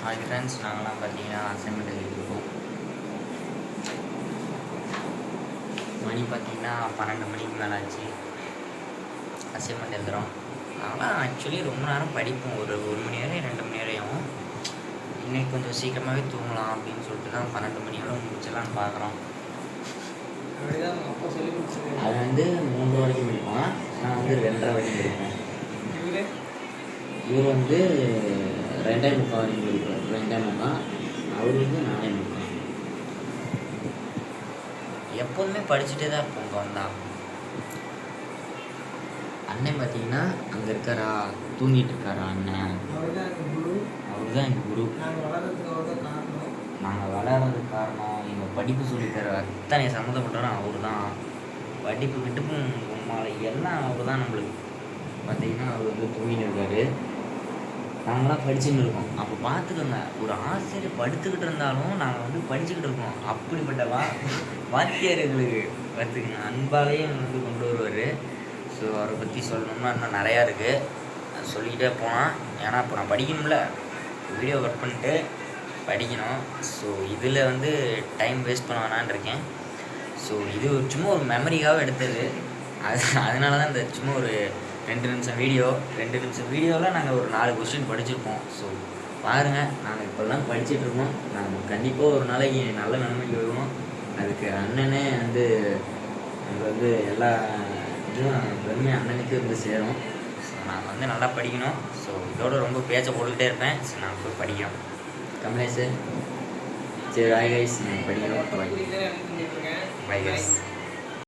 Hi friends, நாங்கள்லாம் பார்த்தீங்கன்னா assignment எழுதிட்டுருக்கோம். மணி பார்த்தீங்கன்னா 12 மணிக்கு மேலே ஆச்சு. அசைன்மெண்ட் எழுதுகிறோம். நாங்களாம் ஆக்சுவலி ரொம்ப நேரம் படிப்போம், ஒரு 1 மணி வரையும் 2 மணி வரையும். இன்றைக்கி கொஞ்சம் சீக்கிரமாகவே தூங்கலாம் அப்படின்னு சொல்லிட்டு தான் 12 மணியோட முடிச்சலான்னு பார்க்குறோம். அது வந்து 3 வரைக்கும் படிப்போம், நான் வந்து 2:30 வரைக்கும் படிப்பேன். இவர் வந்து 2:45 வரைக்கும் படிப்பார். 2:45, அவர் வந்து 4:45. எப்போதுமே படிச்சுட்டே தான் இருப்போம். இங்கே வந்தால் அண்ணன் பார்த்தீங்கன்னா அங்கே இருக்காரா, தூங்கிட்டு இருக்காரா அண்ணன். அவர் தான் எங்கள் குரு. நாங்கள் வளர்கிறதுக்கு காரணம் எங்கள் படிப்பு சொல்லித்தர அத்தனை சம்மந்தப்பட்டவரும் அவர் தான். படிப்பு கிட்டுப்பும் உமாலை எல்லாம் அவர் தான். நம்மளுக்கு பார்த்தீங்கன்னா அவர் வந்து தூங்கிட்டு இருக்காரு, நாங்களாம் படிச்சுன்னு இருக்கோம். அப்போ பார்த்துக்கோங்க, ஒரு ஆசிரியர் படுத்துக்கிட்டு இருந்தாலும் நாங்கள் வந்து படிச்சுக்கிட்டு இருக்கோம். அப்படிப்பட்ட வாத்தியார் எங்களுக்கு பார்த்துக்குங்க, அன்பாலேயே வந்து கொண்டு வருவார். ஸோ அவரை பற்றி சொல்லணும்னா இன்னும் நிறையா இருக்குது, சொல்லிக்கிட்டே போனால். ஏன்னா இப்போ நான் படிக்கணும்ல, வீடியோ கட் பண்ணிட்டு படிக்கணும். ஸோ இதில் வந்து டைம் வேஸ்ட் பண்ண வேணான்னு இருக்கேன். ஸோ இது சும்மா ஒரு மெமரிக்காக எடுத்தது. அதனால தான் இந்த சும்மா ஒரு 2 நிமிஷம் வீடியோவில் நாங்கள் ஒரு 4 கொஸ்டின் படிச்சிருப்போம். ஸோ பாருங்கள், நாங்கள் இப்போல்லாம் படிச்சுட்ருக்கோம். நாங்கள் கண்டிப்பாக ஒரு நாளைக்கு நல்ல நிலைமைக்கு வருவோம். அதுக்கு அண்ணனே வந்து அங்கே வந்து எல்லா இதுவும் பெருமை அண்ணனுக்கு வந்து சேரும். ஸோ நாங்கள் வந்து நல்லா படிக்கணும். ஸோ இதோட ரொம்ப பேச்சை போட்டுக்கிட்டே இருப்பேன். ஸோ நாங்கள் போய் படிக்கிறோம். கமலேஷ், சரி, ஹாய் கைஸ், நாங்கள் படிக்கிறோம். Bye guys.